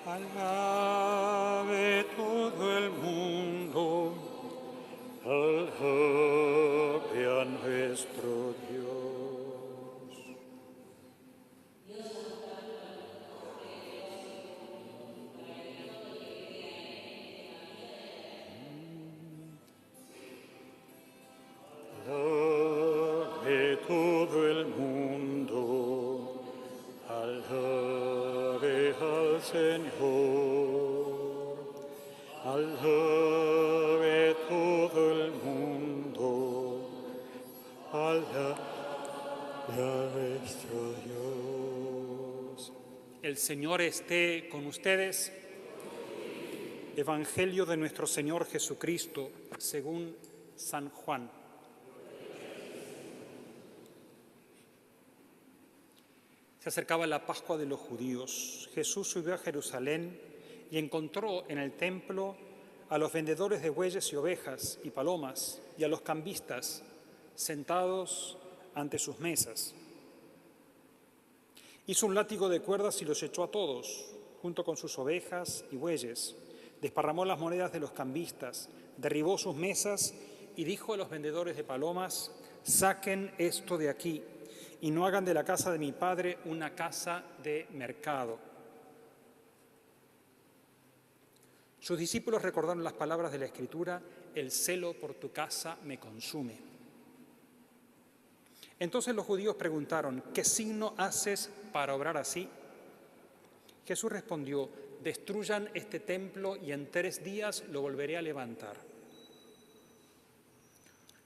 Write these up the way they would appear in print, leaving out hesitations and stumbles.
Alabe todo el mundo, alabe a nuestro Dios. Alabe todo el mundo, alabe al Señor, alabe todo el mundo, alabe a nuestro Dios. El Señor esté con ustedes. Evangelio de nuestro Señor Jesucristo, según San Juan. Se acercaba la Pascua de los judíos. Jesús subió a Jerusalén y encontró en el templo a los vendedores de bueyes y ovejas y palomas y a los cambistas sentados ante sus mesas. Hizo un látigo de cuerdas y los echó a todos, junto con sus ovejas y bueyes. Desparramó las monedas de los cambistas, derribó sus mesas y dijo a los vendedores de palomas: «Saquen esto de aquí y no hagan de la casa de mi Padre una casa de mercado». Sus discípulos recordaron las palabras de la Escritura: «El celo por tu casa me consume». Entonces los judíos preguntaron: «¿Qué signo haces para obrar así?». Jesús respondió: «Destruyan este templo y en 3 días lo volveré a levantar».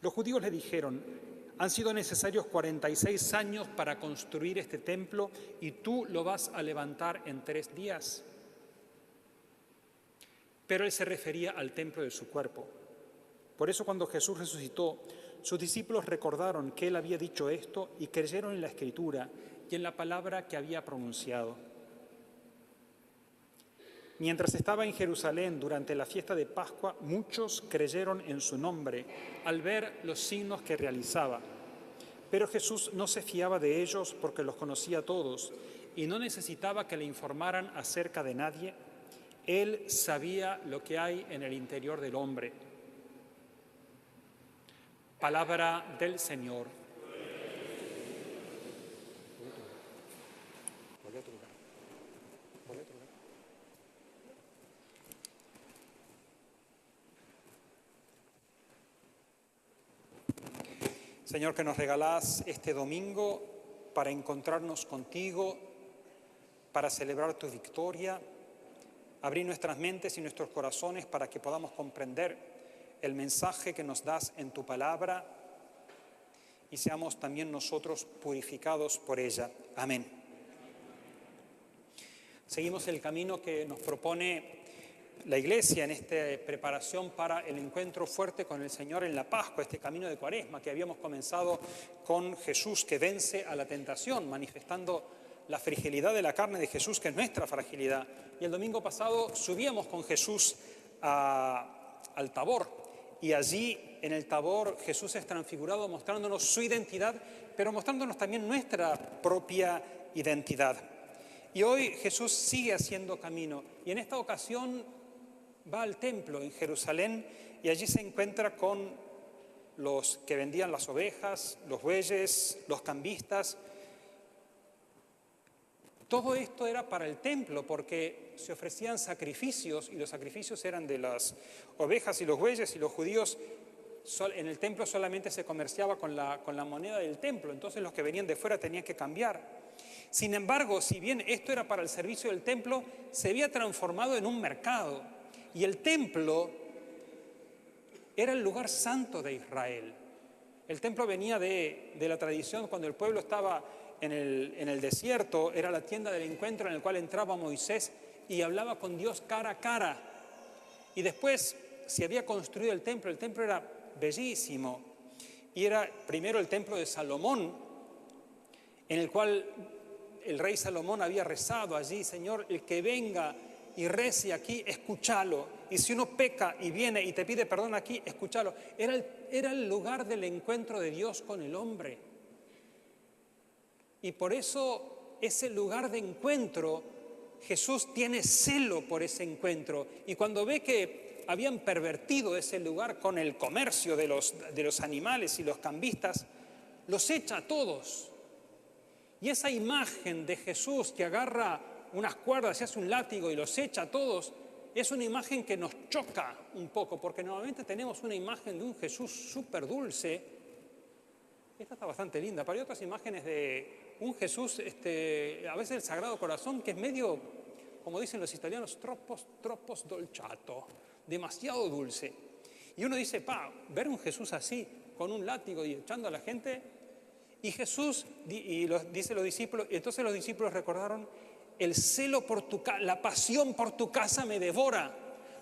Los judíos le dijeron: «Han sido necesarios 46 años para construir este templo y tú lo vas a levantar en 3 días». Pero él se refería al templo de su cuerpo. Por eso, cuando Jesús resucitó, sus discípulos recordaron que él había dicho esto y creyeron en la Escritura y en la palabra que había pronunciado. Mientras estaba en Jerusalén durante la fiesta de Pascua, muchos creyeron en su nombre al ver los signos que realizaba. Pero Jesús no se fiaba de ellos porque los conocía a todos y no necesitaba que le informaran acerca de nadie. Él sabía lo que hay en el interior del hombre. Palabra del Señor. Señor, que nos regalás este domingo para encontrarnos contigo, para celebrar tu victoria, abrir nuestras mentes y nuestros corazones para que podamos comprender el mensaje que nos das en tu palabra y seamos también nosotros purificados por ella. Amén. Seguimos el camino que nos propone la Iglesia en esta preparación para el encuentro fuerte con el Señor en la Pascua, este camino de Cuaresma que habíamos comenzado con Jesús que vence a la tentación, manifestando la fragilidad de la carne de Jesús, que es nuestra fragilidad. Y el domingo pasado subíamos con Jesús al Tabor, y allí en el Tabor Jesús es transfigurado mostrándonos su identidad, pero mostrándonos también nuestra propia identidad. Y hoy Jesús sigue haciendo camino, y en esta ocasión va al templo en Jerusalén y allí se encuentra con los que vendían las ovejas, los bueyes, los cambistas. Todo esto era para el templo porque se ofrecían sacrificios y los sacrificios eran de las ovejas y los bueyes, y los judíos en el templo solamente se comerciaba con la moneda del templo, entonces los que venían de fuera tenían que cambiar. Sin embargo, si bien esto era para el servicio del templo, se había transformado en un mercado. Y el templo era el lugar santo de Israel. El templo venía de la tradición cuando el pueblo estaba en el desierto, era la tienda del encuentro en el cual entraba Moisés y hablaba con Dios cara a cara. Y después se había construido el templo era bellísimo. Y era primero el templo de Salomón, en el cual el rey Salomón había rezado allí: Señor, el que venga y rece aquí, escúchalo. Y si uno peca y viene y te pide perdón aquí, escúchalo. Era el lugar del encuentro de Dios con el hombre. Y por eso ese lugar de encuentro Jesús tiene celo por ese encuentro, y cuando ve que habían pervertido ese lugar con el comercio de los animales y los cambistas, los echa a todos. Y esa imagen de Jesús que agarra unas cuerdas y hace un látigo y los echa a todos, es una imagen que nos choca un poco, porque normalmente tenemos una imagen de un Jesús súper dulce. Esta está bastante linda, pero hay otras imágenes de un Jesús, a veces el Sagrado Corazón, que es medio, como dicen los italianos, troppo dolciato, demasiado dulce. Y uno dice, ver un Jesús así, con un látigo y echando a la gente, y Jesús, dice los discípulos, y entonces los discípulos recordaron, el celo por la pasión por tu casa me devora,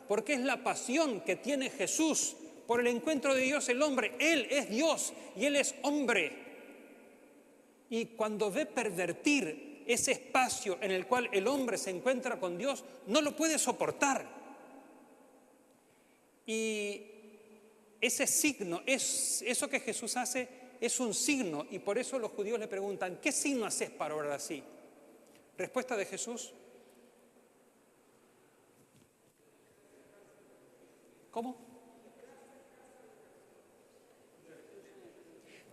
porque es la pasión que tiene Jesús por el encuentro de Dios el hombre. Él es Dios y Él es hombre. Y cuando ve pervertir ese espacio en el cual el hombre se encuentra con Dios, no lo puede soportar. Y ese signo, eso que Jesús hace, es un signo, y por eso los judíos le preguntan, ¿qué signo haces para orar así? Respuesta de Jesús. ¿Cómo?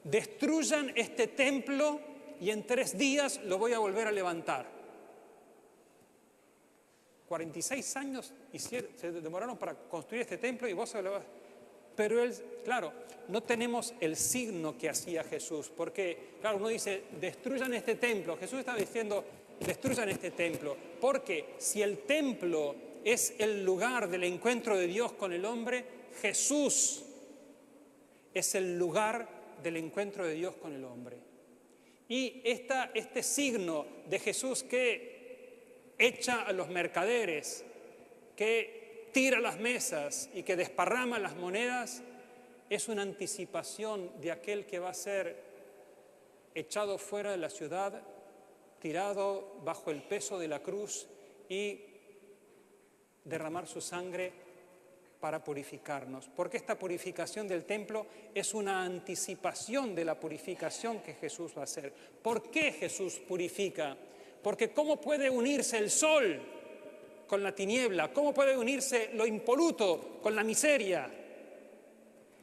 Destruyan este templo y en 3 días lo voy a volver a levantar. 46 años se demoraron para construir este templo y vos se lo vas. Pero él, claro, no tenemos el signo que hacía Jesús, porque, claro, uno dice, destruyan este templo. Jesús estaba diciendo, destruyan este templo, porque si el templo es el lugar del encuentro de Dios con el hombre, Jesús es el lugar del encuentro de Dios con el hombre. Y este signo de Jesús que echa a los mercaderes, que tira las mesas y que desparrama las monedas, es una anticipación de aquel que va a ser echado fuera de la ciudad, tirado bajo el peso de la cruz y derramar su sangre para purificarnos. Porque esta purificación del templo es una anticipación de la purificación que Jesús va a hacer. ¿Por qué Jesús purifica? Porque ¿cómo puede unirse el sol con la tiniebla? ¿Cómo puede unirse lo impoluto con la miseria?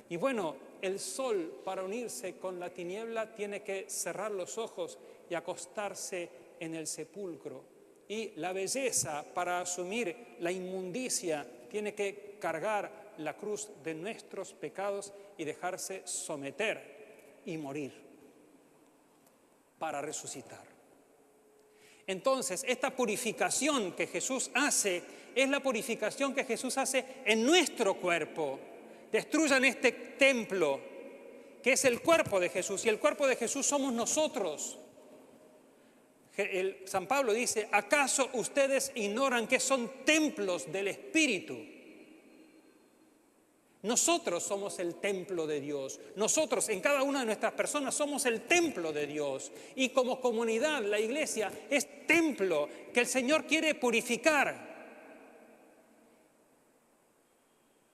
Y bueno, el sol para unirse con la tiniebla tiene que cerrar los ojos y acostarse en el sepulcro. Y la belleza para asumir la inmundicia tiene que cargar la cruz de nuestros pecados y dejarse someter y morir para resucitar. Entonces, esta purificación que Jesús hace es la purificación que Jesús hace en nuestro cuerpo. Destruyan este templo, que es el cuerpo de Jesús, y el cuerpo de Jesús somos nosotros. San Pablo dice, ¿acaso ustedes ignoran que son templos del Espíritu? Nosotros somos el templo de Dios. Nosotros, en cada una de nuestras personas, somos el templo de Dios. Y como comunidad, la iglesia es templo que el Señor quiere purificar.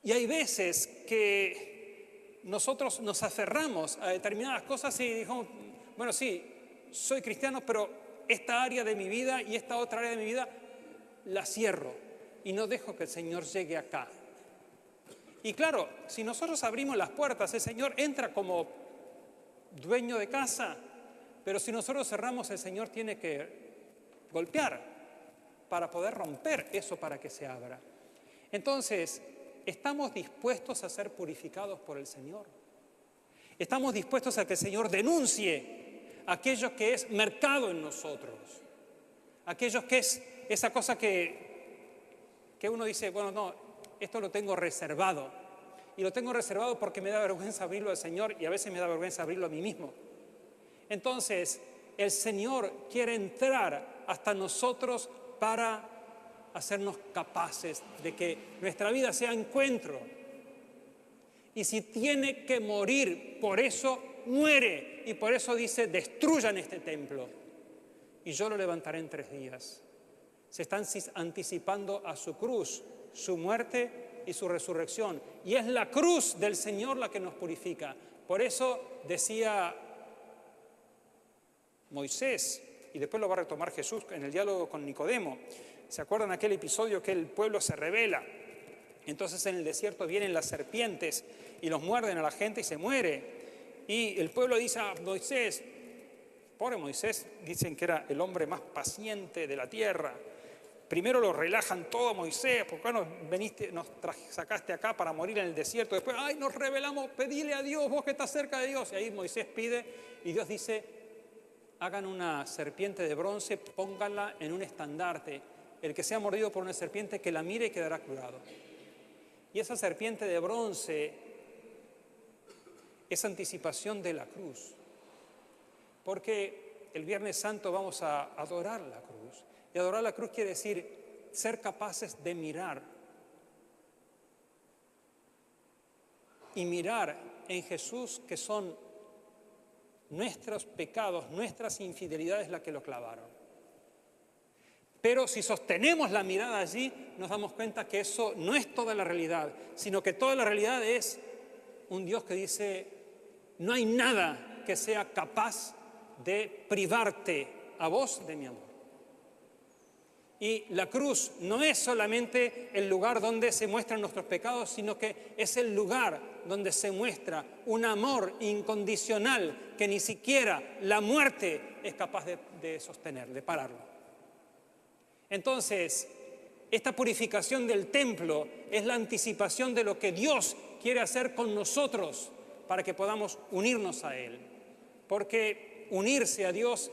Y hay veces que nosotros nos aferramos a determinadas cosas y dijimos, bueno, sí, soy cristiano, pero esta área de mi vida y esta otra área de mi vida la cierro y no dejo que el Señor llegue acá. Y claro, si nosotros abrimos las puertas, el Señor entra como dueño de casa, pero si nosotros cerramos, el Señor tiene que golpear para poder romper eso para que se abra. Entonces, ¿estamos dispuestos a ser purificados por el Señor? ¿Estamos dispuestos a que el Señor denuncie aquello que es mercado en nosotros? Aquello que es esa cosa que uno dice, bueno, no, esto lo tengo reservado. Y lo tengo reservado porque me da vergüenza abrirlo al Señor y a veces me da vergüenza abrirlo a mí mismo. Entonces, el Señor quiere entrar hasta nosotros para hacernos capaces de que nuestra vida sea encuentro. Y si tiene que morir, por eso muere. Y por eso dice, destruyan este templo y yo lo levantaré en 3 días. Se están anticipando a su cruz, su muerte y su resurrección. Y es la cruz del Señor la que nos purifica. Por eso decía Moisés y después lo va a retomar Jesús en el diálogo con Nicodemo. ¿Se acuerdan aquel episodio que el pueblo se rebela? Entonces en el desierto vienen las serpientes y los muerden a la gente y se muere. Y el pueblo dice a Moisés, pobre Moisés, dicen que era el hombre más paciente de la tierra. Primero lo relajan todo a Moisés, porque nos sacaste acá para morir en el desierto. Después, ay, nos rebelamos, pedile a Dios, vos que estás cerca de Dios. Y ahí Moisés pide y Dios dice, hagan una serpiente de bronce, pónganla en un estandarte. El que sea mordido por una serpiente, que la mire y quedará curado. Y esa serpiente de bronce es anticipación de la cruz. Porque el Viernes Santo vamos a adorar la cruz. Y adorar la cruz quiere decir ser capaces de mirar. Y mirar en Jesús que son nuestros pecados, nuestras infidelidades las que lo clavaron. Pero si sostenemos la mirada allí, nos damos cuenta que eso no es toda la realidad, sino que toda la realidad es un Dios que dice, no hay nada que sea capaz de privarte a vos de mi amor. Y la cruz no es solamente el lugar donde se muestran nuestros pecados, sino que es el lugar donde se muestra un amor incondicional que ni siquiera la muerte es capaz de sostener, de pararlo. Entonces, esta purificación del templo es la anticipación de lo que Dios quiere hacer con nosotros para que podamos unirnos a Él. Porque unirse a Dios,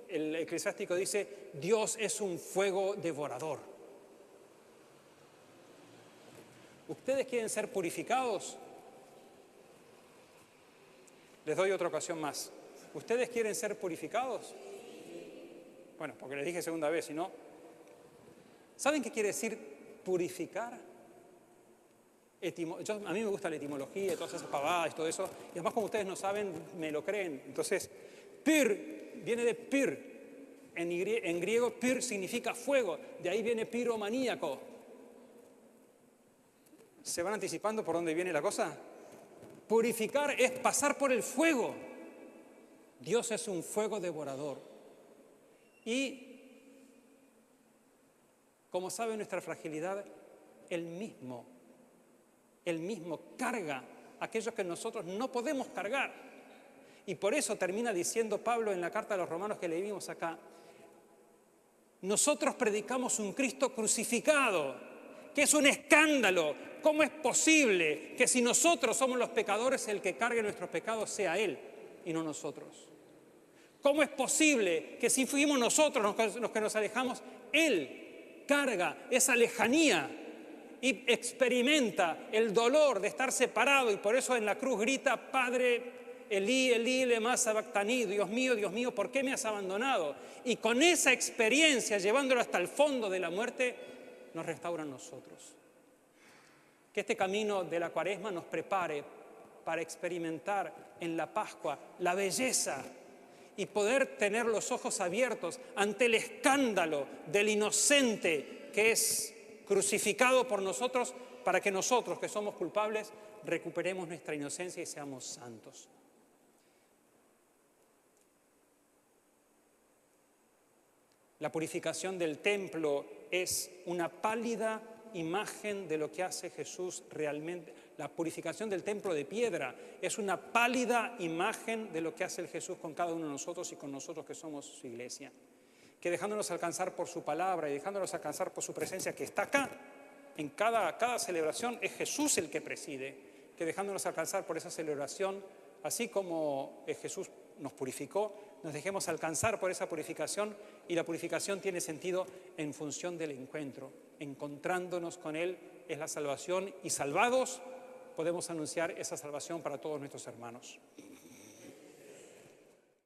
el eclesiástico dice, Dios es un fuego devorador. ¿Ustedes quieren ser purificados? Les doy otra ocasión más. ¿Ustedes quieren ser purificados? Bueno, porque les dije segunda vez, si no. ¿Saben qué quiere decir purificar? A mí me gusta la etimología y todas esas pavadas y todo eso. Y además, como ustedes no saben, me lo creen. Entonces, pir viene de pir. En griego, pir significa fuego. De ahí viene piromaníaco. ¿Se van anticipando por dónde viene la cosa? Purificar es pasar por el fuego. Dios es un fuego devorador. Y, como sabe nuestra fragilidad, Él mismo carga aquellos que nosotros no podemos cargar. Y por eso termina diciendo Pablo en la carta a los Romanos que leímos acá, nosotros predicamos un Cristo crucificado, que es un escándalo. ¿Cómo es posible que si nosotros somos los pecadores, el que cargue nuestros pecados sea Él y no nosotros? ¿Cómo es posible que si fuimos nosotros los que nos alejamos, Él carga esa lejanía y experimenta el dolor de estar separado? Y por eso en la cruz grita, Padre, Elí, Elí, lema sabactaní, Dios mío, ¿por qué me has abandonado? Y con esa experiencia, llevándolo hasta el fondo de la muerte, nos restaura a nosotros. Que este camino de la Cuaresma nos prepare para experimentar en la Pascua la belleza y poder tener los ojos abiertos ante el escándalo del inocente que es crucificado por nosotros, para que nosotros, que somos culpables, recuperemos nuestra inocencia y seamos santos. La purificación del templo es una pálida imagen de lo que hace Jesús realmente. La purificación del templo de piedra es una pálida imagen de lo que hace el Jesús con cada uno de nosotros y con nosotros que somos su iglesia. Que dejándonos alcanzar por su palabra y dejándonos alcanzar por su presencia que está acá, en cada celebración es Jesús el que preside. Que dejándonos alcanzar por esa celebración, así como Jesús nos purificó, nos dejemos alcanzar por esa purificación, y la purificación tiene sentido en función del encuentro. Encontrándonos con Él es la salvación, y salvados podemos anunciar esa salvación para todos nuestros hermanos.